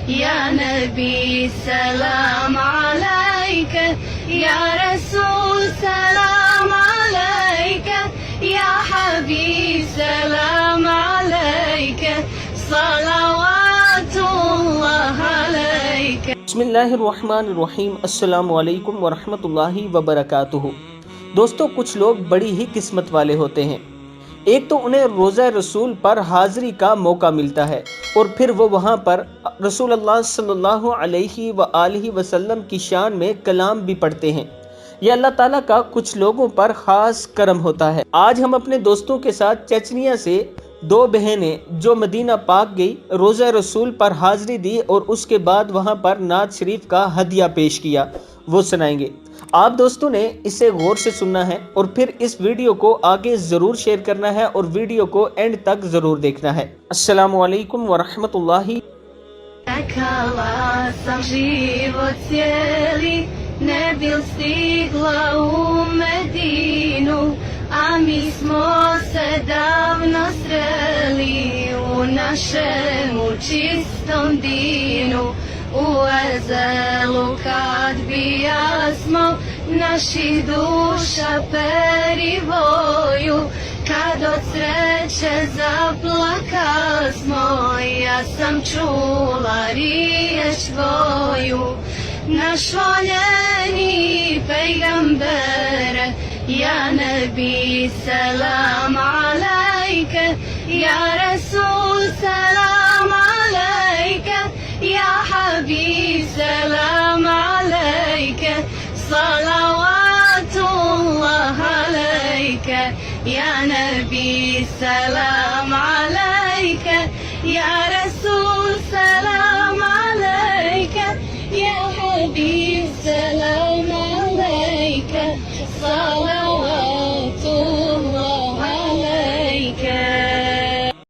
يا نبي سلام عليك يا رسول سلام عليك يا حبيب سلام عليك صلوات الله عليك. بسم اللہ الرحمن الرحیم. السلام علیکم ورحمۃ اللہ وبرکاتہ. دوستو، کچھ لوگ بڑی ہی قسمت والے ہوتے ہیں. ایک تو انہیں روزہ رسول پر حاضری کا موقع ملتا ہے اور پھر وہ وہاں پر رسول اللہ صلی اللہ علیہ وآلہ وسلم کی شان میں کلام بھی پڑھتے ہیں. یہ اللہ تعالیٰ کا کچھ لوگوں پر خاص کرم ہوتا ہے. آج ہم اپنے دوستوں کے ساتھ چچنیا سے دو بہنیں جو مدینہ پاک گئی، روزہ رسول پر حاضری دی اور اس کے بعد وہاں پر نعت شریف کا ہدیہ پیش کیا، وہ سنائیں گے. آپ دوستوں نے اسے غور سے سننا ہے اور پھر اس ویڈیو کو آگے ضرور شیئر کرنا ہے اور ویڈیو کو اینڈ تک ضرور دیکھنا ہے. السلام علیکم ورحمۃ اللہ. A mi smo se davno sreli u našemu čistom dinu, u ezelu kad bijasmo naši duša perivoju, kad od sreće zaplakasmo, ja sam čula riječ tvoju. Naš voljeni pejgambere, يا نبي سلام عليك يا رسول سلام عليك يا حبيب سلام عليك صلوات الله عليك. يا نبي سلام عليك يا رسول سلام عليك يا حبيب سلام عليك صلوات